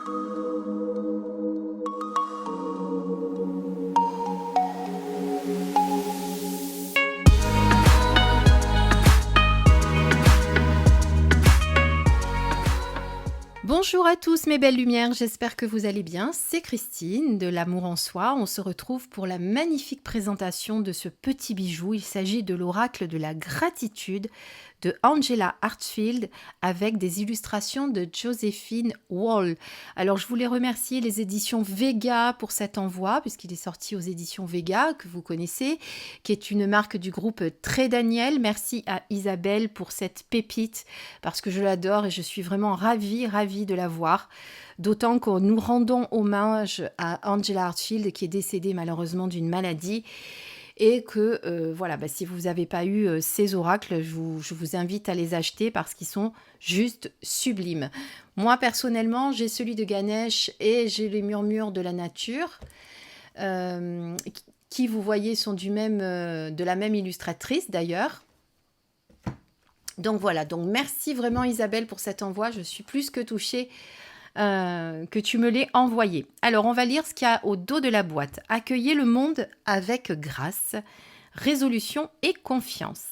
Bonjour à tous mes belles lumières, j'espère que vous allez bien. C'est Christine de l'Amour en Soi. On se retrouve pour la magnifique présentation de ce petit bijou. Il s'agit de l'oracle de la gratitude de Angela Hartfield avec des illustrations de Joséphine Wall. Alors je voulais remercier les éditions Vega pour cet envoi puisqu'il est sorti aux éditions Vega que vous connaissez, qui est une marque du groupe Très Daniel. Merci à Isabelle pour cette pépite parce que je l'adore et je suis vraiment ravie de la voir. D'autant que nous rendons hommage à Angela Hartfield qui est décédée malheureusement d'une maladie. Et que voilà, si vous n'avez pas eu ces oracles, je vous invite à les acheter parce qu'ils sont juste sublimes. Moi, personnellement, j'ai celui de Ganesh et j'ai les murmures de la nature, qui, vous voyez, sont de la même illustratrice d'ailleurs. Donc voilà, donc merci vraiment Isabelle pour cet envoi, je suis plus que touchée que tu me l'aies envoyé. Alors, on va lire ce qu'il y a au dos de la boîte. Accueillez le monde avec grâce, résolution et confiance.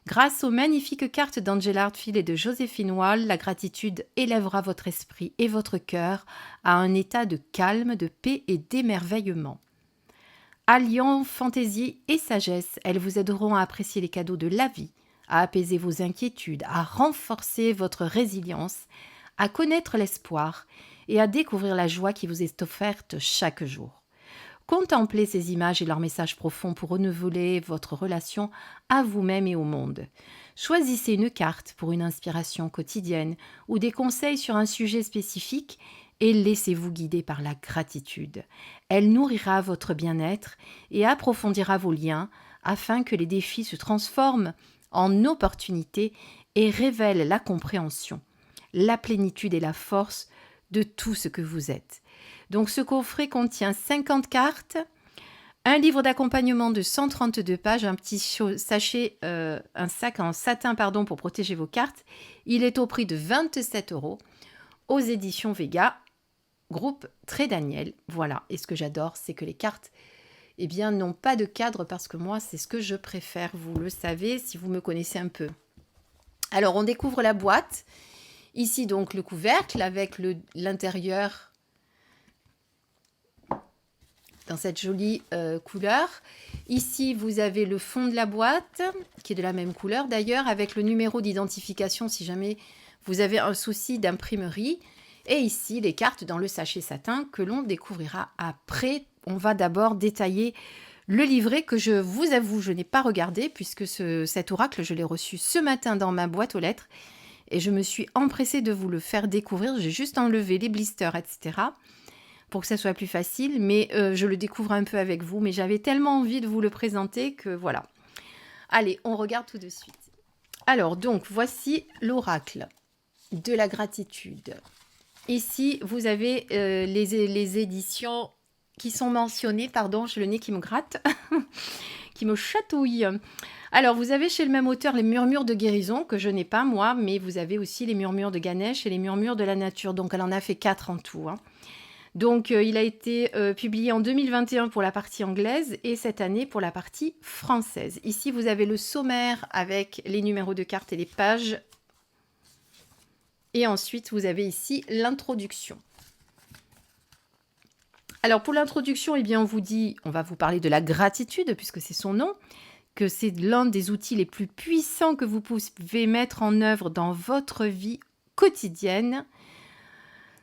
Grâce aux magnifiques cartes d'Angela Hartfield et de Joséphine Wall, la gratitude élèvera votre esprit et votre cœur à un état de calme, de paix et d'émerveillement. Alliant fantaisie et sagesse, elles vous aideront à apprécier les cadeaux de la vie, à apaiser vos inquiétudes, à renforcer votre résilience, à connaître l'espoir et à découvrir la joie qui vous est offerte chaque jour. Contemplez ces images et leurs messages profonds pour renouveler votre relation à vous-même et au monde. Choisissez une carte pour une inspiration quotidienne ou des conseils sur un sujet spécifique et laissez-vous guider par la gratitude. Elle nourrira votre bien-être et approfondira vos liens afin que les défis se transforment en opportunités et révèlent la compréhension, la plénitude et la force de tout ce que vous êtes. Donc ce coffret contient 50 cartes, un livre d'accompagnement de 132 pages, un petit sachet, un sac en satin pour protéger vos cartes. Il est au prix de 27 € aux éditions Vega, groupe Très Daniel. Voilà, et ce que j'adore, c'est que les cartes n'ont pas de cadre parce que moi, c'est ce que je préfère. Vous le savez si vous me connaissez un peu. Alors, on découvre la boîte. Ici, donc, le couvercle avec l'intérieur dans cette jolie couleur. Ici, vous avez le fond de la boîte, qui est de la même couleur d'ailleurs, avec le numéro d'identification si jamais vous avez un souci d'imprimerie. Et ici, les cartes dans le sachet satin que l'on découvrira après. On va d'abord détailler le livret que je vous avoue, je n'ai pas regardé puisque cet oracle, je l'ai reçu ce matin dans ma boîte aux lettres. Et je me suis empressée de vous le faire découvrir. J'ai juste enlevé les blisters, etc. pour que ça soit plus facile. Mais je le découvre un peu avec vous. Mais j'avais tellement envie de vous le présenter que voilà. Allez, on regarde tout de suite. Alors, donc, voici l'oracle de la gratitude. Ici, vous avez les éditions qui sont mentionnées. Pardon, j'ai le nez qui me gratte, qui me chatouille. Alors, vous avez chez le même auteur les murmures de guérison, que je n'ai pas moi, mais vous avez aussi les murmures de Ganesh et les murmures de la nature. Donc, elle en a fait 4 en tout. Donc, il a été publié en 2021 pour la partie anglaise et cette année pour la partie française. Ici, vous avez le sommaire avec les numéros de cartes et les pages. Et ensuite, vous avez ici l'introduction. Alors, pour l'introduction, on vous dit, on va vous parler de la gratitude, puisque c'est son nom, que c'est l'un des outils les plus puissants que vous pouvez mettre en œuvre dans votre vie quotidienne.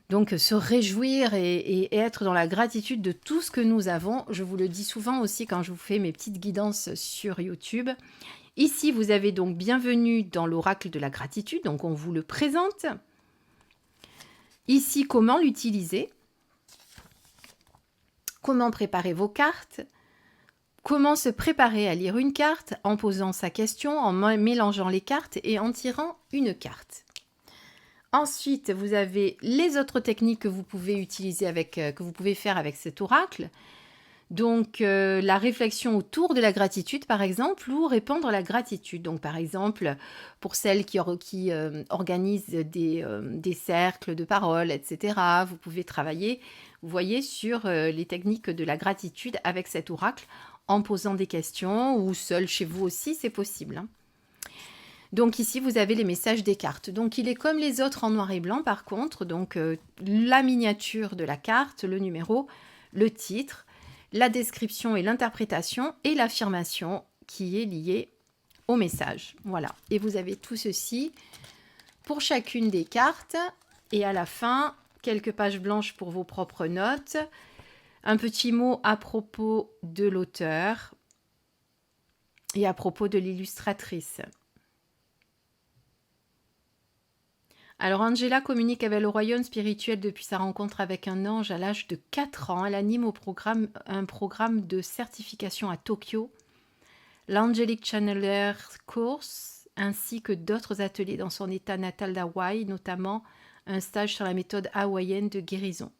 Donc, se réjouir et être dans la gratitude de tout ce que nous avons. Je vous le dis souvent aussi quand je vous fais mes petites guidances sur YouTube. Ici, vous avez donc bienvenue dans l'oracle de la gratitude. Donc, on vous le présente. Ici, comment l'utiliser? Comment préparer vos cartes? Comment se préparer à lire une carte en posant sa question, en mélangeant les cartes et en tirant une carte. Ensuite, vous avez les autres techniques que vous pouvez utiliser que vous pouvez faire avec cet oracle. Donc, la réflexion autour de la gratitude, par exemple, ou répandre la gratitude. Donc, par exemple, pour celles qui organisent des cercles de parole, etc., vous pouvez travailler, vous voyez, sur les techniques de la gratitude avec cet oracle en posant des questions ou seul chez vous aussi, c'est possible. Hein. Donc ici, vous avez les messages des cartes. Donc il est comme les autres en noir et blanc par contre. Donc la miniature de la carte, le numéro, le titre, la description et l'interprétation et l'affirmation qui est liée au message. Voilà. Et vous avez tout ceci pour chacune des cartes. Et à la fin, quelques pages blanches pour vos propres notes. Un petit mot à propos de l'auteur et à propos de l'illustratrice. Alors Angela communique avec le royaume spirituel depuis sa rencontre avec un ange à l'âge de 4 ans. Elle anime un programme de certification à Tokyo, l'Angelic Channeler Course, ainsi que d'autres ateliers dans son état natal d'Hawaï, notamment un stage sur la méthode hawaïenne de guérison.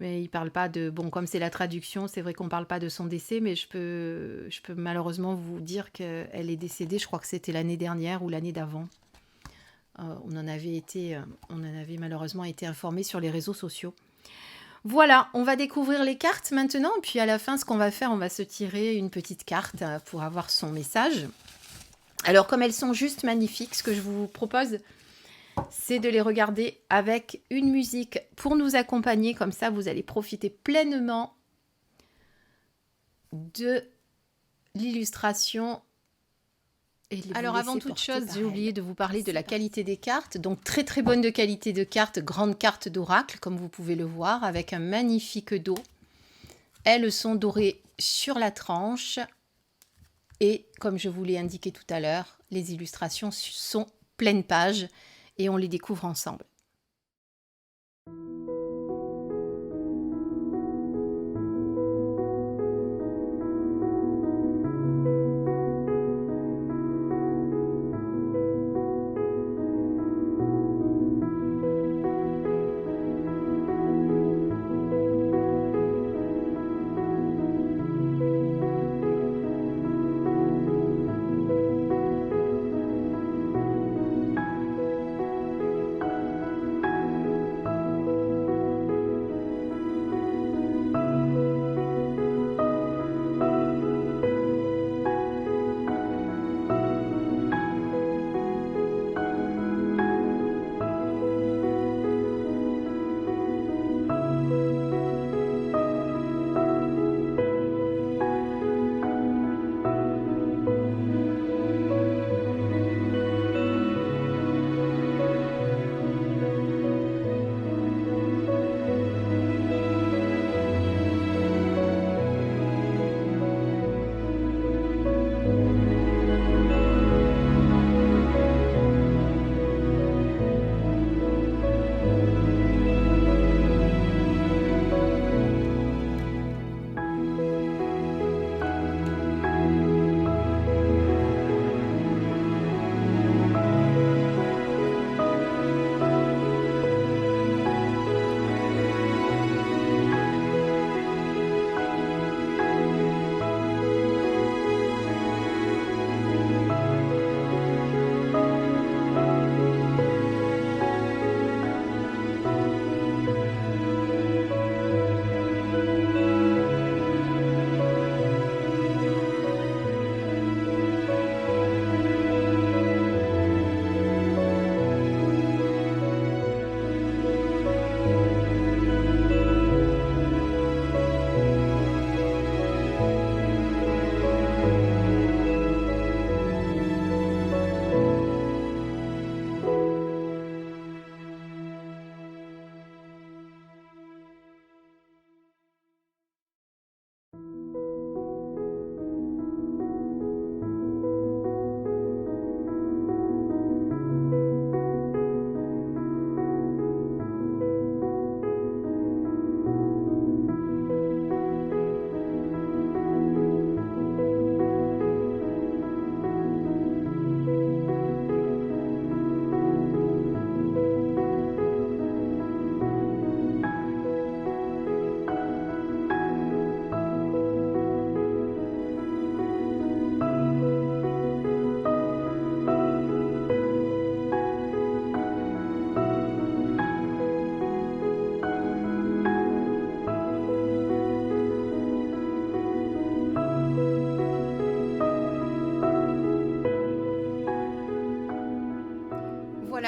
Mais il ne parle pas de... Bon, comme c'est la traduction, c'est vrai qu'on ne parle pas de son décès, mais je peux malheureusement vous dire qu'elle est décédée, je crois que c'était l'année dernière ou l'année d'avant. On en avait malheureusement été informé sur les réseaux sociaux. Voilà, on va découvrir les cartes maintenant, et puis à la fin, ce qu'on va faire, on va se tirer une petite carte pour avoir son message. Alors, comme elles sont juste magnifiques, ce que je vous propose, c'est de les regarder avec une musique pour nous accompagner. Comme ça, vous allez profiter pleinement de l'illustration. Alors, avant toute chose, j'ai oublié de vous parler de la qualité des cartes. Donc, très très bonne de qualité de cartes, grande carte d'oracle, comme vous pouvez le voir, avec un magnifique dos. Elles sont dorées sur la tranche. Et comme je vous l'ai indiqué tout à l'heure, les illustrations sont pleine page. Et on les découvre ensemble.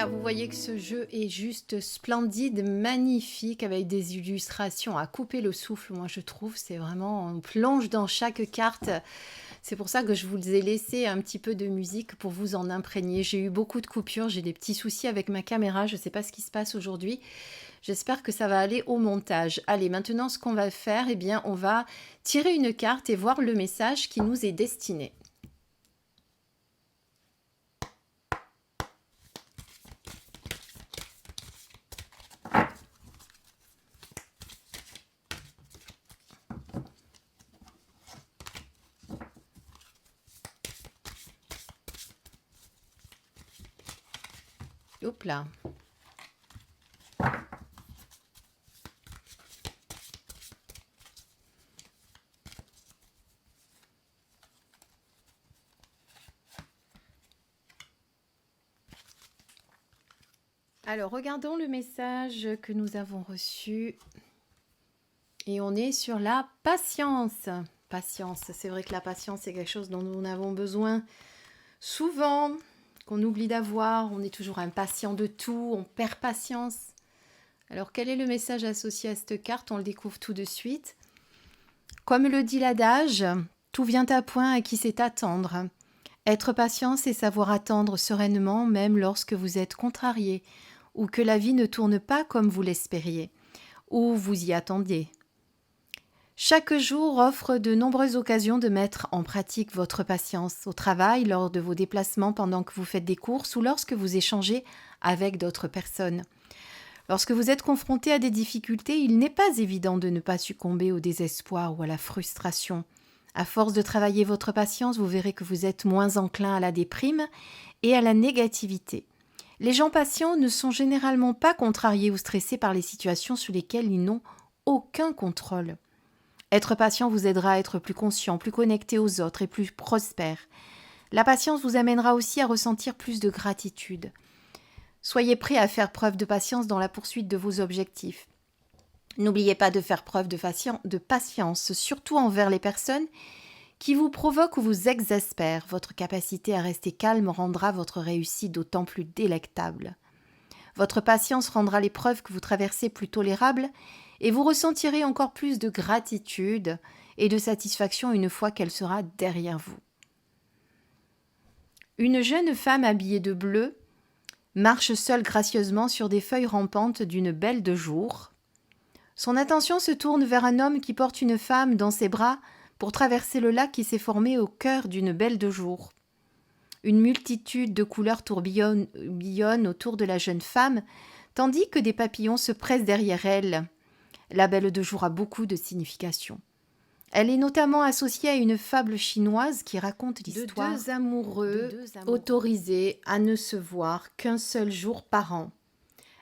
Voilà, vous voyez que ce jeu est juste splendide, magnifique, avec des illustrations à couper le souffle, moi je trouve. C'est vraiment, on plonge dans chaque carte. C'est pour ça que je vous ai laissé un petit peu de musique pour vous en imprégner. J'ai eu beaucoup de coupures, j'ai des petits soucis avec ma caméra, je ne sais pas ce qui se passe aujourd'hui. J'espère que ça va aller au montage. Allez, maintenant ce qu'on va faire, eh bien, on va tirer une carte et voir le message qui nous est destiné. Hop là. Alors, regardons le message que nous avons reçu. Et on est sur la patience. Patience, c'est vrai que la patience, c'est quelque chose dont nous avons besoin souvent, qu'on oublie d'avoir. On est toujours impatient de tout, on perd patience. Alors, quel est le message associé à cette carte? On le découvre tout de suite. Comme le dit l'adage, tout vient à point à qui sait attendre. Être patient, c'est savoir attendre sereinement, même lorsque vous êtes contrarié, ou que la vie ne tourne pas comme vous l'espériez, ou vous y attendiez. Chaque jour offre de nombreuses occasions de mettre en pratique votre patience au travail, lors de vos déplacements pendant que vous faites des courses ou lorsque vous échangez avec d'autres personnes. Lorsque vous êtes confronté à des difficultés, il n'est pas évident de ne pas succomber au désespoir ou à la frustration. À force de travailler votre patience, vous verrez que vous êtes moins enclin à la déprime et à la négativité. Les gens patients ne sont généralement pas contrariés ou stressés par les situations sur lesquelles ils n'ont aucun contrôle. Être patient vous aidera à être plus conscient, plus connecté aux autres et plus prospère. La patience vous amènera aussi à ressentir plus de gratitude. Soyez prêt à faire preuve de patience dans la poursuite de vos objectifs. N'oubliez pas de faire preuve de patience, surtout envers les personnes qui vous provoquent ou vous exaspèrent. Votre capacité à rester calme rendra votre réussite d'autant plus délectable. Votre patience rendra l'épreuve que vous traversez plus tolérable et vous ressentirez encore plus de gratitude et de satisfaction une fois qu'elle sera derrière vous. Une jeune femme habillée de bleu marche seule gracieusement sur des feuilles rampantes d'une belle de jour. Son attention se tourne vers un homme qui porte une femme dans ses bras pour traverser le lac qui s'est formé au cœur d'une belle de jour. Une multitude de couleurs tourbillonne autour de la jeune femme, tandis que des papillons se pressent derrière elle. La belle de jour a beaucoup de signification. Elle est notamment associée à une fable chinoise qui raconte l'histoire de deux amoureux autorisés à ne se voir qu'un seul jour par an.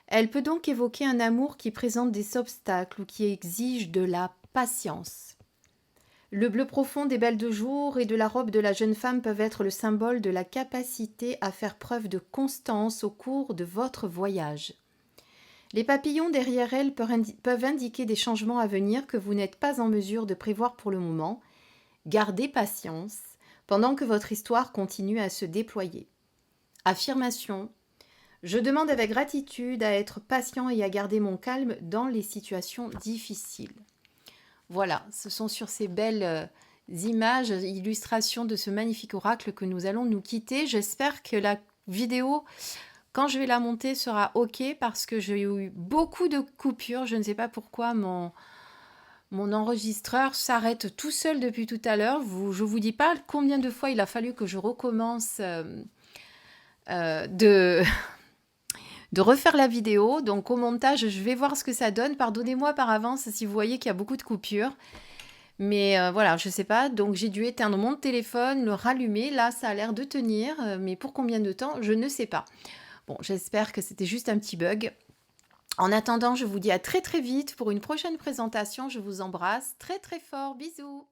Elle peut donc évoquer un amour qui présente des obstacles ou qui exige de la patience. Le bleu profond des belles de jour et de la robe de la jeune femme peuvent être le symbole de la capacité à faire preuve de constance au cours de votre voyage. Les papillons derrière elle peuvent indiquer des changements à venir que vous n'êtes pas en mesure de prévoir pour le moment. Gardez patience pendant que votre histoire continue à se déployer. Affirmation. Je demande avec gratitude à être patient et à garder mon calme dans les situations difficiles. Voilà, ce sont sur ces belles images, illustrations de ce magnifique oracle que nous allons nous quitter. J'espère que la vidéo, quand je vais la monter, sera OK parce que j'ai eu beaucoup de coupures. Je ne sais pas pourquoi mon enregistreur s'arrête tout seul depuis tout à l'heure. Je ne vous dis pas combien de fois il a fallu que je recommence de refaire la vidéo. Donc au montage, je vais voir ce que ça donne. Pardonnez-moi par avance si vous voyez qu'il y a beaucoup de coupures. Mais voilà, je ne sais pas. Donc j'ai dû éteindre mon téléphone, le rallumer. Là, ça a l'air de tenir. Mais pour combien de temps, je ne sais pas. Bon, j'espère que c'était juste un petit bug. En attendant, je vous dis à très très vite pour une prochaine présentation. Je vous embrasse très très fort. Bisous.